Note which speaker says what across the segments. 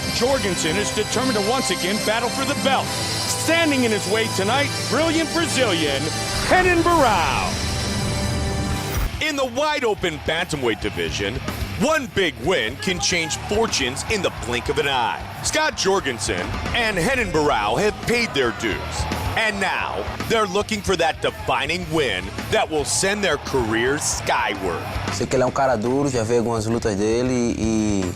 Speaker 1: Scott Jorgensen is determined to once again battle for the belt. Standing in his way tonight, brilliant Brazilian, Renan Barao. In the wide-open bantamweight division, one big win can change fortunes in the blink of an eye. Scott Jorgensen and Renan Barao have paid their dues. And now, they're looking for that defining win that will send their careers skyward.
Speaker 2: Sei que ele é cara duro, já vi algumas lutas dele e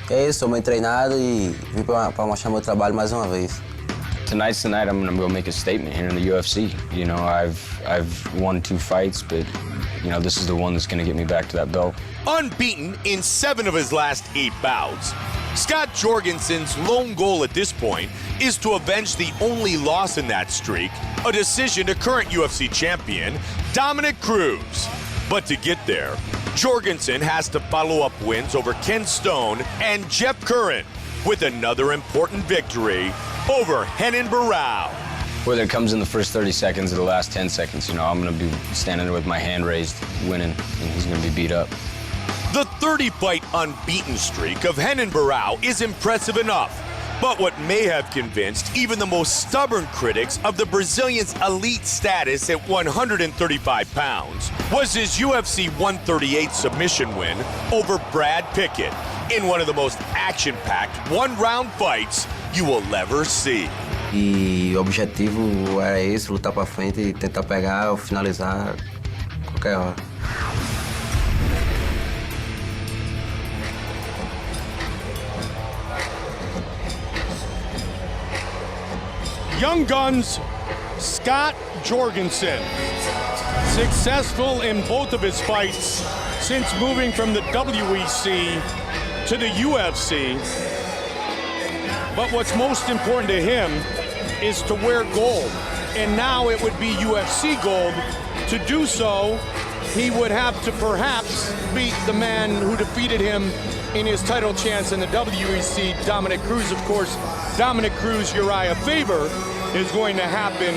Speaker 2: é isso, sou bem treinado e vim para mostrar meu trabalho mais uma vez.
Speaker 3: Tonight's the night I'm gonna go make a statement here in the UFC. You know, I've won 2 fights, but you know, this is the one that's gonna get me back to that belt.
Speaker 1: Unbeaten in 7 of his last 8 bouts, Scott Jorgensen's lone goal at this point is to avenge the only loss in that streak, a decision to current UFC champion Dominick Cruz. But to get there, Jorgensen has to follow up wins over Ken Stone and Jeff Curran with another important victory over Renan Barao.
Speaker 3: Whether it comes in the first 30 seconds or the last 10 seconds, you know, I'm gonna be standing there with my hand raised, winning, and he's gonna be beat up.
Speaker 1: The 30-fight unbeaten streak of Renan Barao is impressive enough, but what may have convinced even the most stubborn critics of the Brazilian's elite status at 135 pounds was his UFC 138 submission win over Brad Pickett in one of the most action-packed one-round fights you will ever see.
Speaker 2: E o objetivo era esse, lutar para frente e tentar pegar ou finalizar qualquer hora.
Speaker 1: Young Guns, Scott Jorgensen, successful in both of his fights since moving from the WEC to the UFC. But what's most important to him is to wear gold. And now it would be UFC gold. To do so, he would have to perhaps beat the man who defeated him in his title chance in the WEC, Dominick Cruz. Of course, Dominick Cruz, Uriah Faber is going to happen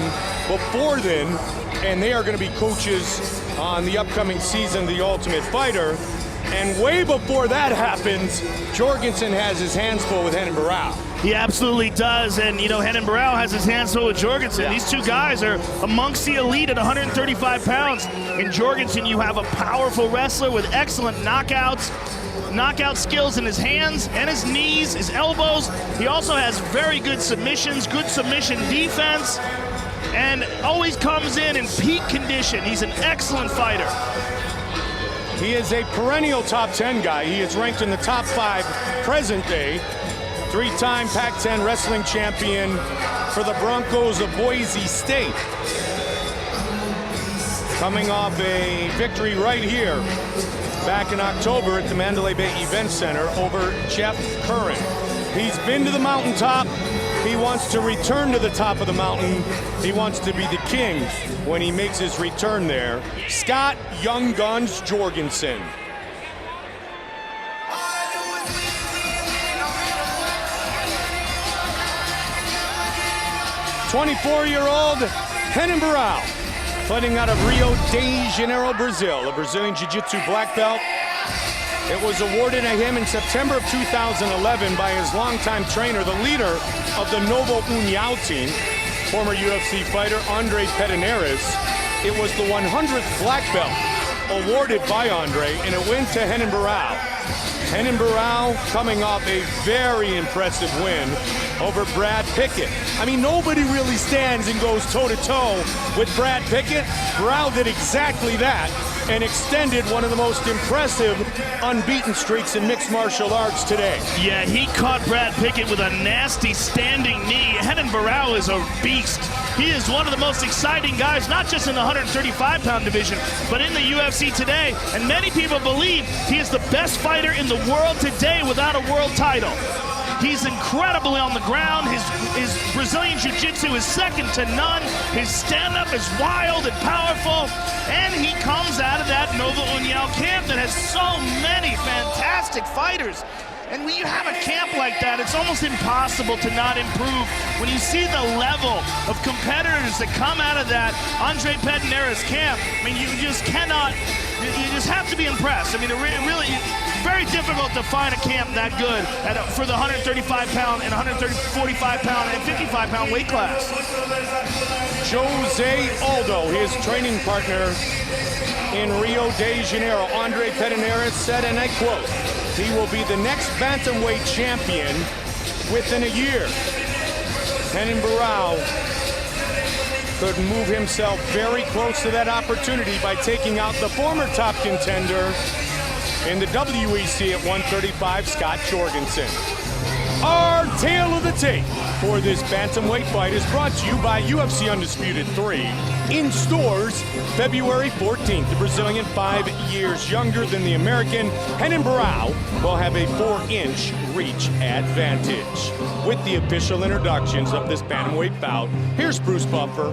Speaker 1: before then, and they are going to be coaches on the upcoming season of The Ultimate Fighter. And way before that happens, Jorgensen has his hands full with Renan Barao.
Speaker 4: He absolutely does, and you know, Renan Barao has his hands full with Jorgensen. Yeah. These two guys are amongst the elite at 135 pounds. In Jorgensen, you have a powerful wrestler with excellent knockout skills in his hands and his knees, his elbows. He also has very good submissions, good submission defense, and always comes in peak condition. He's an excellent fighter.
Speaker 1: He is a perennial top 10 guy. He is ranked in the top 5 present day. 3-time Pac-10 wrestling champion for the Broncos of Boise State. Coming off a victory right here back in October at the Mandalay Bay Event Center over Jeff Curran. He's been to the mountaintop. He wants to return to the top of the mountain. He wants to be the king when he makes his return there. Scott Young Guns Jorgensen. 24-year-old Renan Barao, fighting out of Rio de Janeiro, Brazil, a Brazilian Jiu-Jitsu black belt. It was awarded to him in September of 2011 by his longtime trainer, the leader of the Novo União team, former UFC fighter Andre Pederneiras. It was the 100th black belt awarded by Andre, and it went to Renan Barao. Renan Barao coming off a very impressive win over Brad Pickett. I mean, nobody really stands and goes toe-to-toe with Brad Pickett. Barao did exactly that and extended one of the most impressive unbeaten streaks in mixed martial arts today.
Speaker 4: Yeah, he caught Brad Pickett with a nasty standing knee. Renan Barao is a beast. He is one of the most exciting guys, not just in the 135-pound division, but in the UFC today. And many people believe he is the best fighter in the world today without a world title. He's incredibly on the ground. His Brazilian Jiu-Jitsu is second to none. His stand-up is wild and powerful. And he comes out of that Novo União camp that has so many fantastic fighters. And when you have a camp like that, it's almost impossible to not improve. When you see the level of competitors that come out of that Andre Pederneiras camp, I mean, you just cannot You just have to be impressed. I mean, it really very difficult to find a camp that good for the 135-pound and 145-pound and 55-pound weight class.
Speaker 1: Jose Aldo, his training partner in Rio de Janeiro, Andre Pedernera, said, and I quote, "He will be the next bantamweight champion within a year." Renan Barao could move himself very close to that opportunity by taking out the former top contender in the WEC at 135, Scott Jorgensen. Our tale of the tape for this bantamweight fight is brought to you by UFC Undisputed 3. In stores, February 14th. The Brazilian, 5 years younger than the American, Renan Barao will have a 4-inch reach advantage. With the official introductions of this bantamweight bout, here's Bruce Buffer.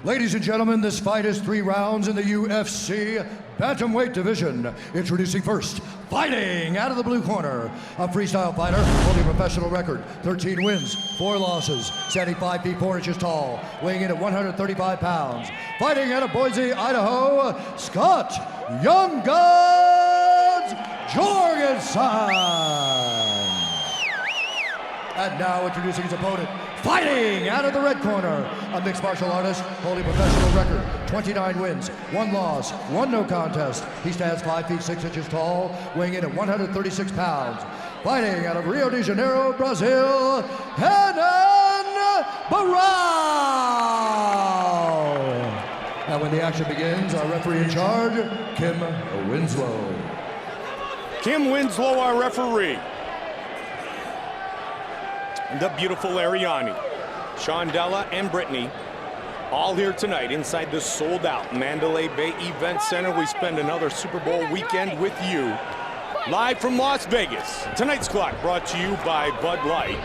Speaker 5: Ladies and gentlemen, this fight is 3 rounds in the UFC bantamweight division. Introducing first, fighting out of the blue corner, a freestyle fighter holding a professional record, 13 wins, 4 losses, 75 feet 4 inches tall, weighing in at 135 pounds. Fighting out of Boise, Idaho, Scott Young Guns Jorgensen. And now introducing his opponent, fighting out of the red corner, a mixed martial artist holding a professional record, 29 wins, 1 loss, 1 no contest. He stands 5 feet 6 inches tall, weighing in at 136 pounds. Fighting out of Rio de Janeiro, Brazil, Renan Barao. And when the action begins, our referee in charge, Kim Winslow.
Speaker 1: Kim Winslow, our referee. The beautiful Ariani, Shondella, and Brittany, all here tonight inside the sold-out Mandalay Bay Event Center. We spend another Super Bowl weekend with you, live from Las Vegas. Tonight's clock brought to you by Bud Light.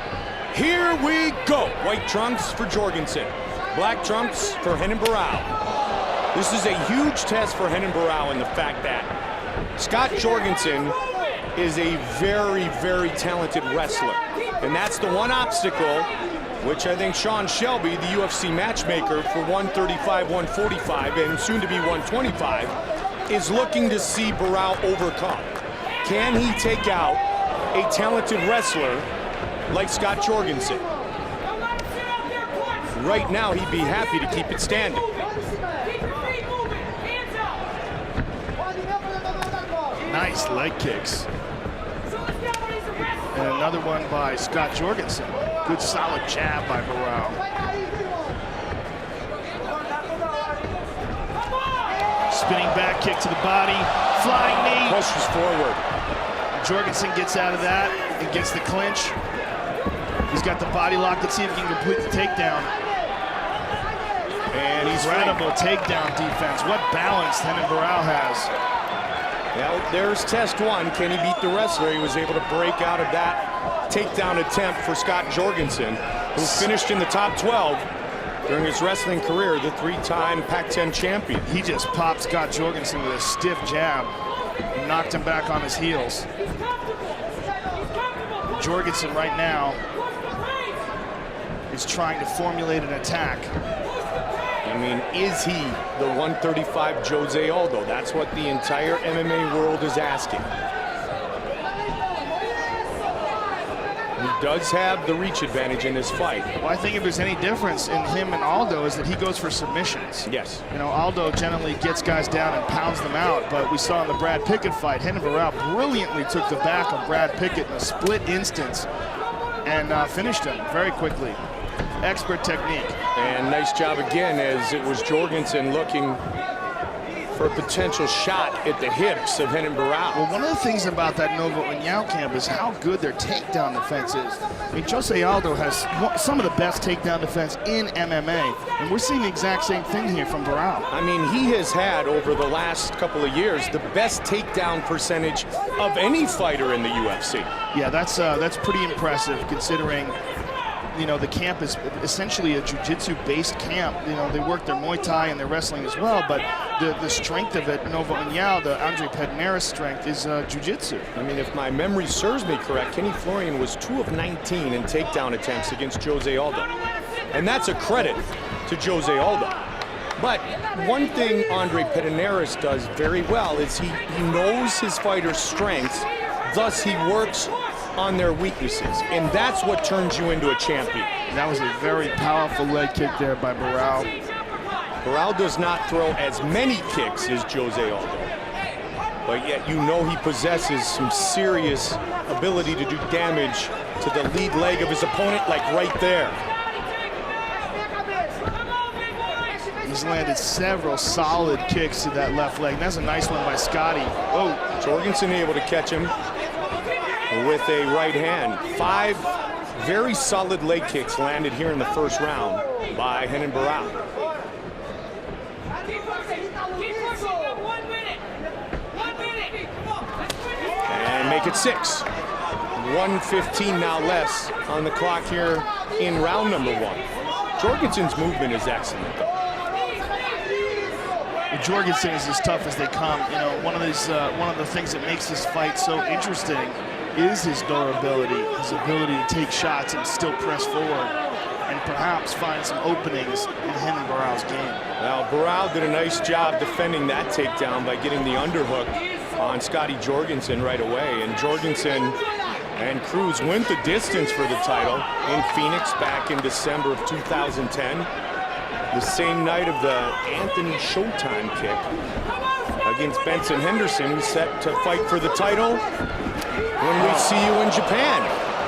Speaker 1: Here we go. White trunks for Jorgensen, black trunks for Renan Barao. This is a huge test for Renan Barao in the fact that Scott Jorgensen is a very, very talented wrestler. And that's the one obstacle which I think Sean Shelby, the UFC matchmaker for 135, 145, and soon to be 125, is looking to see Barao overcome. Can he take out a talented wrestler like Scott Jorgensen? Right now, he'd be happy to keep it standing.
Speaker 4: Nice leg kicks. And another one by Scott Jorgensen. Good solid jab by Barao. Spinning back kick to the body. Flying knee.
Speaker 1: Pushes forward.
Speaker 4: Jorgensen gets out of that and gets the clinch. He's got the body lock. Let's see if he can complete the takedown. And he's incredible takedown defense. What balance Renan Barao has.
Speaker 1: Well, there's test 1. Can he beat the wrestler? He was able to break out of that takedown attempt for Scott Jorgensen, who finished in the top 12 during his wrestling career, the 3-time Pac-10 champion.
Speaker 4: He just popped Scott Jorgensen with a stiff jab and knocked him back on his heels. Jorgensen right now is trying to formulate an attack.
Speaker 1: I mean, is he the 135 Jose Aldo? That's what the entire MMA world is asking. He does have the reach advantage in this fight.
Speaker 4: Well, I think if there's any difference in him and Aldo is that he goes for submissions.
Speaker 1: Yes.
Speaker 4: You know, Aldo generally gets guys down and pounds them out, but we saw in the Brad Pickett fight, Renan Barao brilliantly took the back of Brad Pickett in a split instance and finished him very quickly. Expert technique.
Speaker 1: And nice job again, as it was Jorgensen looking for a potential shot at the hips of Renan Barao.
Speaker 4: Well, one of the things about that Nova União camp is how good their takedown defense is. I mean, Jose Aldo has some of the best takedown defense in MMA, and we're seeing the exact same thing here from Barao.
Speaker 1: I mean, he has had, over the last couple of years, the best takedown percentage of any fighter in the UFC.
Speaker 4: Yeah, that's pretty impressive considering, you know, the camp is essentially a jiu-jitsu-based camp. You know, they work their Muay Thai and their wrestling as well, but the strength of it, Nova União, the Andre Pedernera strength, is jiu-jitsu.
Speaker 1: I mean, if my memory serves me correct, Kenny Florian was 2 of 19 in takedown attempts against Jose Aldo. And that's a credit to Jose Aldo. But one thing Andre Pederneiras does very well is he knows his fighter's strengths, thus he works on their weaknesses, and that's what turns you into a champion.
Speaker 4: That was a very powerful leg kick there by Barao.
Speaker 1: Barao does not throw as many kicks as Jose Aldo, but yet you know he possesses some serious ability to do damage to the lead leg of his opponent, like right there.
Speaker 4: He's landed several solid kicks to that left leg. That's a nice one by Scotty.
Speaker 1: Oh, Jorgensen able to catch him with a right hand. 5 very solid leg kicks landed here in the first round by Renan Barao. And make it 6. 1:15 now less on the clock here in round number 1. Jorgensen's movement is excellent, though.
Speaker 4: Jorgensen is as tough as they come. You know, one of the things that makes this fight so interesting is his durability, his ability to take shots and still press forward, and perhaps find some openings in Renan Barao's game.
Speaker 1: Well, Barao did a nice job defending that takedown by getting the underhook on Scotty Jorgensen right away, and Jorgensen and Cruz went the distance for the title in Phoenix back in December of 2010. The same night of the Anthony Showtime kick against Benson Henderson, who's set to fight for the title when we see you in Japan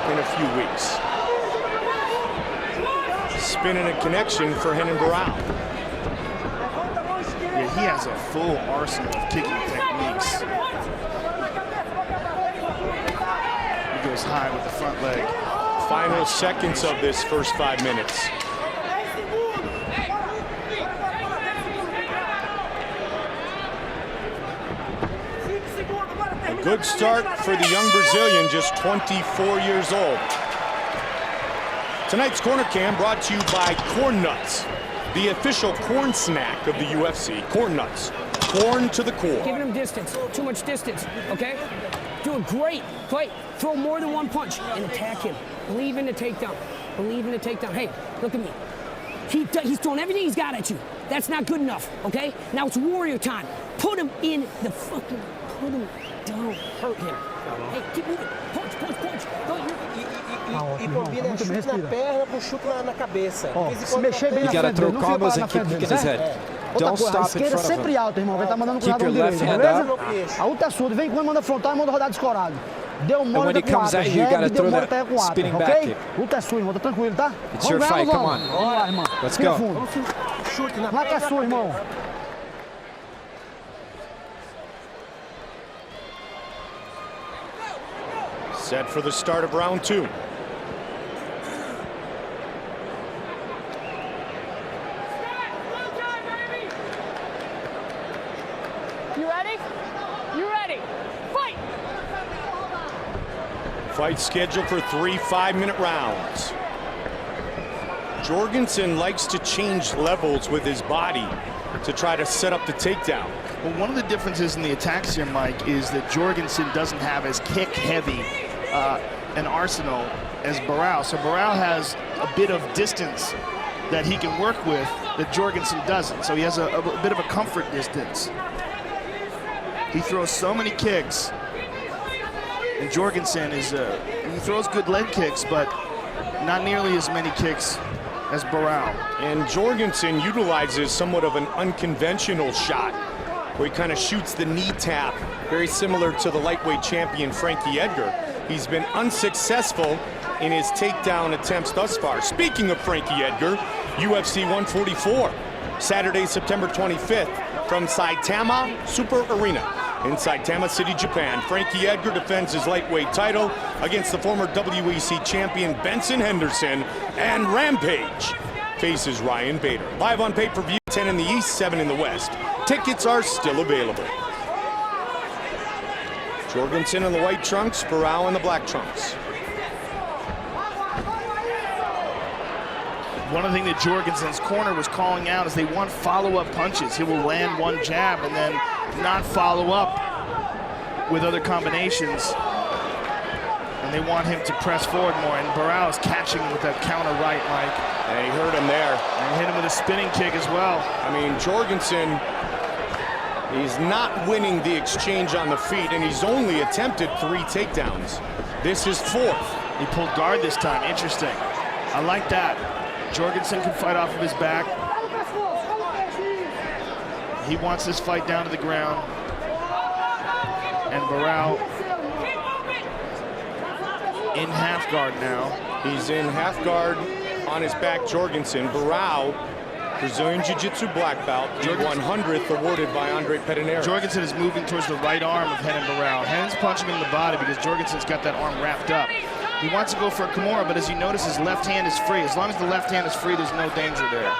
Speaker 1: in a few weeks. Spin and a connection for Renan Barao.
Speaker 4: Yeah, he has a full arsenal of kicking techniques. He goes high with the front leg.
Speaker 1: Final seconds of this first 5 minutes. Good start for the young Brazilian, just 24 years old. Tonight's Corner Cam brought to you by Corn Nuts, the official corn snack of the UFC. Corn Nuts, corn to the core.
Speaker 6: Giving him distance, too much distance, okay? Doing great, fight. Throw more than one punch and attack him. Believe in the takedown, believe in the takedown. Hey, look at me. He's throwing everything he's got at you. That's not good enough, okay? Now it's warrior time. Put him in the fucking, put him. Don't hurt him. Hey, keep moving. Punch, punch, punch.
Speaker 7: E combina chute na perna com chute na cabeça.
Speaker 8: Se mexer bem na frente dele, não fica parado na frente dele, certo? Outra coisa, a esquerda sempre alta, irmão. Ele tá mandando cruzado no direito, beleza? A outra é surda. Vem quando manda frontal e manda rodar descorado. Deu mole com ata, jab, deu mole até com ata, ok? Luta é sua, irmão. Tá tranquilo, tá? Vamos ganhar, vamos. Vamos lá, irmão.
Speaker 7: Let's go.
Speaker 8: Chute na perna. Lá que é sua, irmão.
Speaker 1: Set for the start of round 2.
Speaker 9: You ready? You ready? Fight!
Speaker 1: Fight scheduled for 3 5-minute rounds. Jorgensen likes to change levels with his body to try to set up the takedown.
Speaker 4: Well, one of the differences in the attacks here, Mike, is that Jorgensen doesn't have as kick-heavy an arsenal as Barao. So Barao has a bit of distance that he can work with that Jorgensen doesn't. So he has a bit of a comfort distance. He throws so many kicks, and Jorgensen is he throws good leg kicks, but not nearly as many kicks as Barao.
Speaker 1: And Jorgensen utilizes somewhat of an unconventional shot where he kind of shoots the knee tap, very similar to the lightweight champion Frankie Edgar. He's been unsuccessful in his takedown attempts thus far. Speaking of Frankie Edgar, UFC 144, Saturday, September 25th, from Saitama Super Arena in Saitama City, Japan. Frankie Edgar defends his lightweight title against the former WEC champion Benson Henderson, and Rampage faces Ryan Bader. Live on pay-per-view, 10 in the East, 7 in the West. Tickets are still available. Jorgensen in the white trunks, Barao in the black trunks.
Speaker 4: One of the things that Jorgensen's corner was calling out is they want follow-up punches. He will land one jab and then not follow up with other combinations. And And they want him to press forward more, and Barao is catching with that counter right, Mike.
Speaker 1: And he hurt him there.
Speaker 4: And hit him with a spinning kick as well.
Speaker 1: I mean, Jorgensen, he's not winning the exchange on the feet, and he's only attempted 3 takedowns. This is 4th.
Speaker 4: He pulled guard this time. Interesting. I like that. Jorgensen can fight off of his back. He wants this fight down to the ground. And Barao in half guard now.
Speaker 1: He's in half guard on his back, Jorgensen. Barao, Brazilian Jiu-Jitsu black belt, the 100th awarded by Andre Pedinero.
Speaker 4: Jorgensen is moving towards the right arm of Renan Barao. Renan's punching him in the body because Jorgensen's got that arm wrapped up. He wants to go for a Kimura, but as you notice, his left hand is free. As long as the left hand is free, there's no danger there.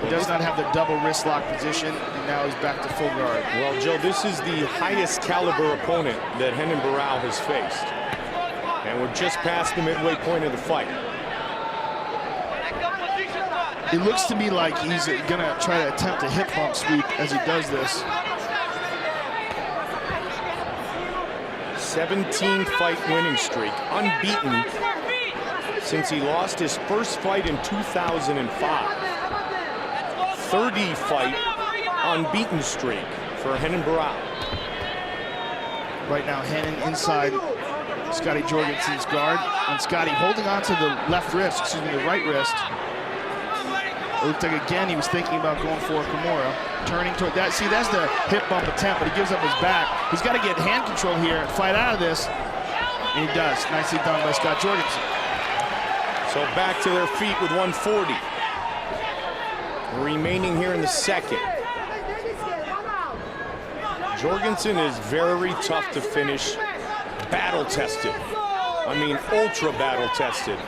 Speaker 4: He does not have the double wrist lock position, and now he's back to full guard.
Speaker 1: Well, Joe, this is the highest caliber opponent that Renan Barao has faced. And we're just past the midway point of the fight.
Speaker 4: It looks to me like he's gonna try to attempt a hip bump sweep as he does this.
Speaker 1: 17-fight winning streak, unbeaten since he lost his first fight in 2005. 30-fight unbeaten streak for Renan Barao.
Speaker 4: Right now, Renan inside Scotty Jorgensen's guard, and Scotty holding on to the left wrist, excuse me, the right wrist. It looked like, again, he was thinking about going for a Kimura. Turning toward that. See, that's the hip bump attempt, but he gives up his back. He's got to get hand control here and fight out of this. And he does. Nicely done by Scott Jorgensen.
Speaker 1: So back to their feet with 140. Remaining here in the second. Jorgensen is very tough to finish. Battle-tested. I mean, ultra battle-tested.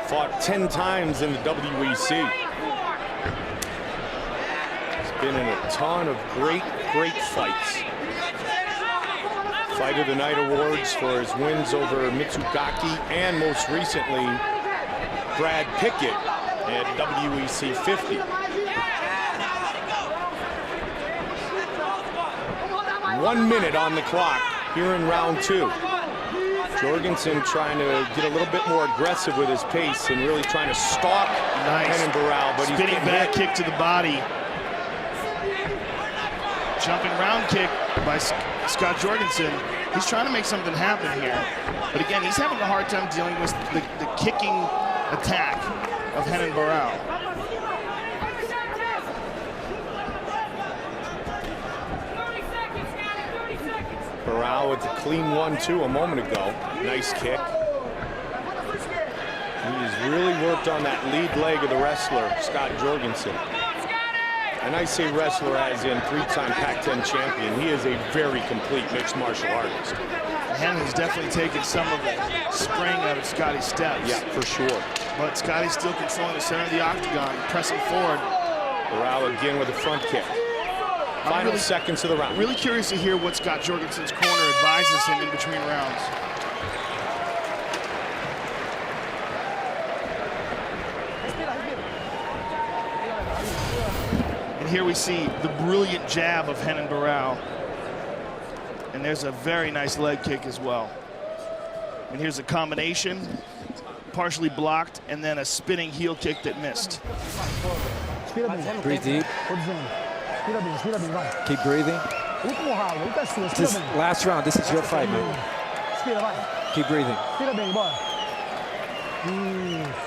Speaker 1: Fought 10 times in the WEC. Been in a ton of great fights. Fight of the Night awards for his wins over Mitsugaki and most recently Brad Pickett at WEC 50. 1 minute on the clock here in round 2. Jorgensen trying to get a little bit more aggressive with his pace and really trying to stalk Renan Barao, but he's
Speaker 4: spinning back kick to the body. Jumping round kick by Scott Jorgensen. He's trying to make something happen here. But again, he's having a hard time dealing with the kicking attack of Renan Barao.
Speaker 1: Barao with the clean 1-2 a moment ago. Nice kick. He's really worked on that lead leg of the wrestler, Scott Jorgensen. And I say wrestler as in 3-time Pac-10 champion. He is a very complete mixed martial artist.
Speaker 4: Renan's definitely taken some of the spring out of Scotty's steps.
Speaker 1: Yeah, for sure.
Speaker 4: But Scotty's still controlling the center of the octagon, pressing forward.
Speaker 1: Barao again with a front kick. Final seconds of the round.
Speaker 4: Really curious to hear what Scott Jorgensen's corner advises him in between rounds. Here we see the brilliant jab of Renan Barao. And there's a very nice leg kick as well. And here's a combination, partially blocked, and then a spinning heel kick that missed.
Speaker 8: Breathe deep. Keep breathing. This last round, this is your fight, man. Keep breathing.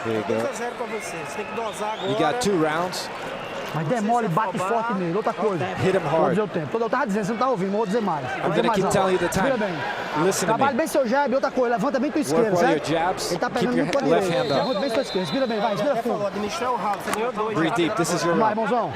Speaker 8: There you go. You got 2 rounds.
Speaker 10: Mas der mole, bate forte nele. Outra coisa.
Speaker 8: Hit him hard.
Speaker 10: Vou dizer o tempo. Eu tava dizendo, você não tá ouvindo, vou dizer mais.
Speaker 8: I'm gonna keep telling you the time. Listen to me.
Speaker 10: Trabalhe bem seu jab, outra coisa, levanta bem tua esquerda, certo? Ele tá pegando muito com a direita. Levanta bem sua esquerda, respira bem, vai, respira fundo.
Speaker 8: Breathe deep, this is your
Speaker 10: Vai,
Speaker 8: round.
Speaker 10: irmãozão.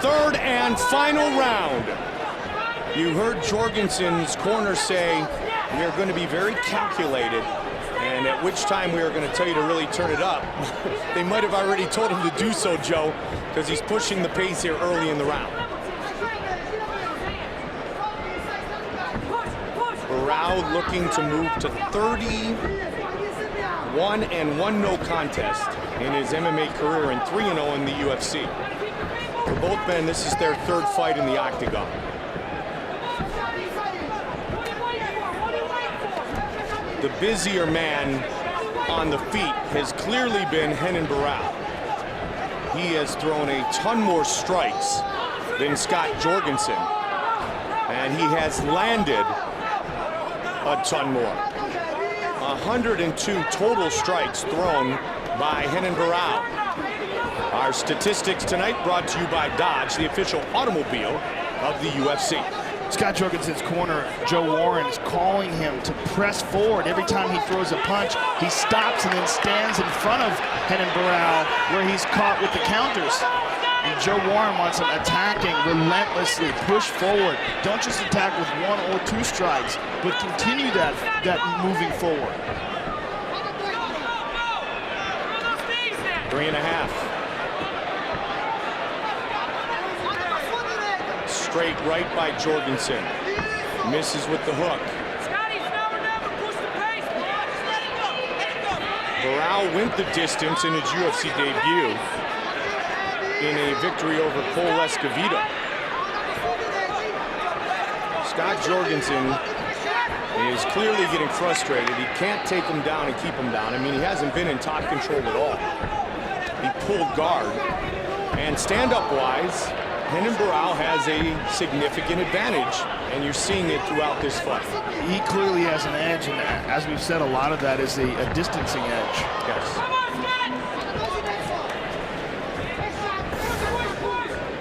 Speaker 1: Third and final round. You heard Jorgensen's corner say, we are going to be very calculated, and at which time we are going to tell you to really turn it up. They might have already told him to do so, Joe, because he's pushing the pace here early in the round. Barao looking to move to 31-1 no contest in his MMA career and 3-0 in the UFC. For both men, this is their third fight in the octagon. The busier man on the feet has clearly been Renan Barao. He has thrown a ton more strikes than Scott Jorgensen, and he has landed a ton more. 102 total strikes thrown by Renan Barao. Our statistics tonight brought to you by Dodge, the official automobile of the UFC.
Speaker 4: Scott Jorgensen's corner, Joe Warren, is calling him to press forward. Every time he throws a punch, he stops and then stands in front of Renan Barao where he's caught with the counters. And Joe Warren wants him attacking relentlessly, push forward. Don't just attack with 1 or 2 strikes, but continue that moving forward.
Speaker 1: 3.5. Straight right by Jorgensen. Misses with the hook. Barao went the distance in his UFC debut in a victory over Cole Escovedo. Scott Jorgensen is clearly getting frustrated. He can't take him down and keep him down. I mean, he hasn't been in top control at all. He pulled guard. And stand-up-wise, Renan Barao has a significant advantage, and you're seeing it throughout this fight.
Speaker 4: He clearly has an edge, and as we've said, a lot of that is a distancing edge.
Speaker 1: Yes.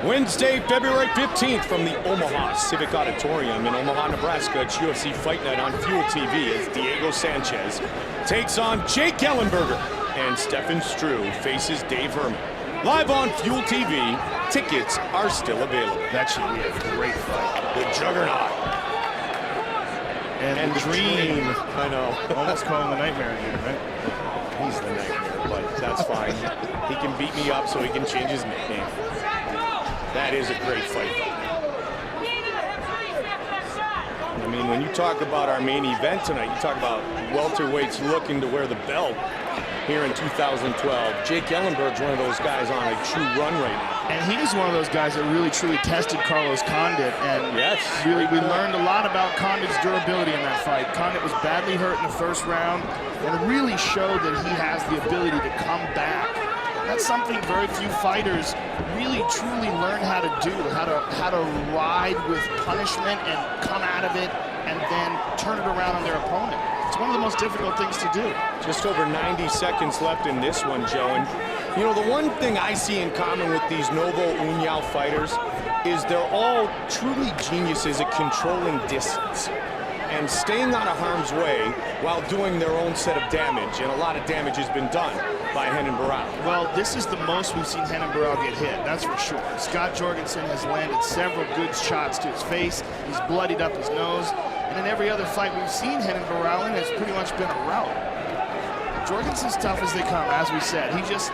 Speaker 1: Wednesday, February 15th from the Omaha Civic Auditorium in Omaha, Nebraska. It's UFC Fight Night on Fuel TV as Diego Sanchez takes on Jake Ellenberger, and Stefan Struve faces Dave Herman. Live on Fuel TV, tickets are still available.
Speaker 4: That should be a great fight.
Speaker 1: The Juggernaut. And the Dream. I know.
Speaker 4: Almost call him the Nightmare again, right?
Speaker 1: He's the Nightmare, but that's fine. He can beat me up so he can change his nickname. That is a great fight. I mean, when you talk about our main event tonight, you talk about welterweights looking to wear the belt here in 2012. Jake Ellenberg's one of those guys on a true run right now.
Speaker 4: And he was one of those guys that really, truly tested Carlos Condit. And
Speaker 1: yes,
Speaker 4: really, we learned a lot about Condit's durability in that fight. Condit was badly hurt in the first round, and it really showed that he has the ability to come back. That's something very few fighters really, truly learn how to do, how to ride with punishment and come out of it and then turn it around on their opponent. It's one of the most difficult things to do.
Speaker 1: Just over 90 seconds left in this one, Joe. And, you know, the one thing I see in common with these Novo União fighters is they're all truly geniuses at controlling distance and staying out of harm's way while doing their own set of damage. And a lot of damage has been done by Renan Barao.
Speaker 4: Well, this is the most we've seen Renan Barao get hit, that's for sure. Scott Jorgensen has landed several good shots to his face. He's bloodied up his nose. And in every other fight we've seen Renan Barao in, it's pretty much been a rout. Jorgensen's tough as they come, as we said. He's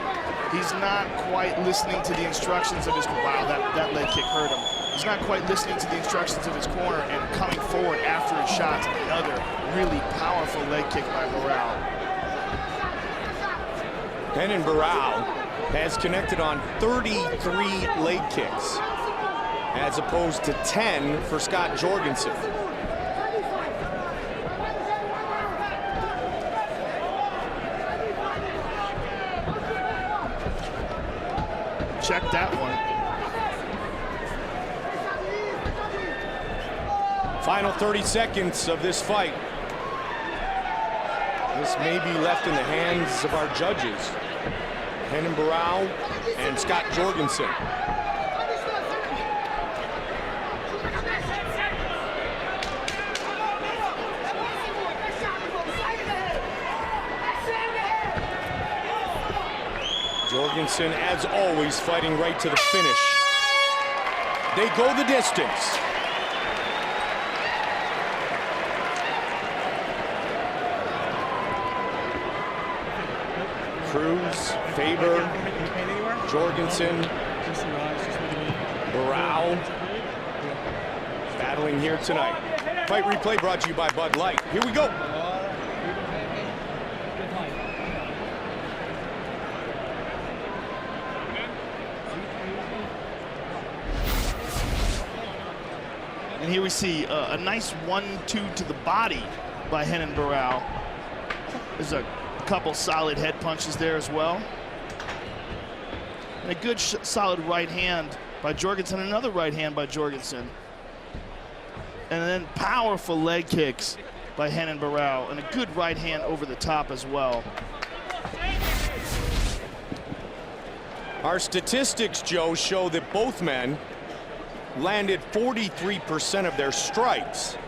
Speaker 4: not quite listening to the instructions of his, wow, that leg kick hurt him. He's not quite listening to the instructions of his corner and coming forward after his shots. Another really powerful leg kick by Barao.
Speaker 1: Renan Barao has connected on 33 leg kicks, as opposed to 10 for Scott Jorgensen.
Speaker 4: Check that one.
Speaker 1: Final 30 seconds of this fight. This may be left in the hands of our judges, Renan Barao and Scott Jorgensen. Jorgensen, as always, fighting right to the finish. They go the distance. Cruz, Faber, Jorgensen, Barao battling here tonight. Fight replay brought to you by Bud Light. Here we go.
Speaker 4: And here we see a nice 1-2 to the body by Renan Barao. There's a couple solid head punches there as well. And a good solid right hand by Jorgensen, another right hand by Jorgensen. And then powerful leg kicks by Renan Barao, and a good right hand over the top as well.
Speaker 1: Our statistics, Joe, show that both men landed 43% of their strikes,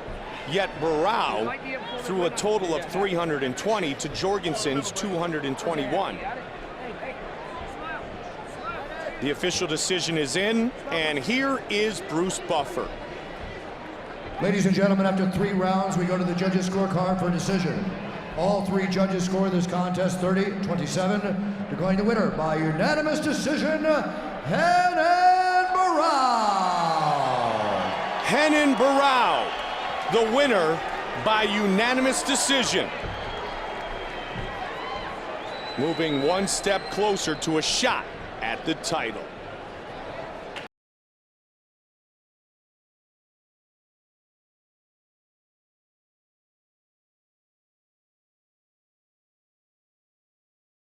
Speaker 1: yet Barao threw a total of 320 to Jorgensen's 221. The official decision is in, and here is Bruce Buffer.
Speaker 5: Ladies and gentlemen, after 3 rounds, we go to the judges' scorecard for a decision. All 3 judges score this contest 30-27, declaring the winner by unanimous decision, Renan Barao.
Speaker 1: Renan Barao, the winner by unanimous decision. Moving one step closer to a shot at the title.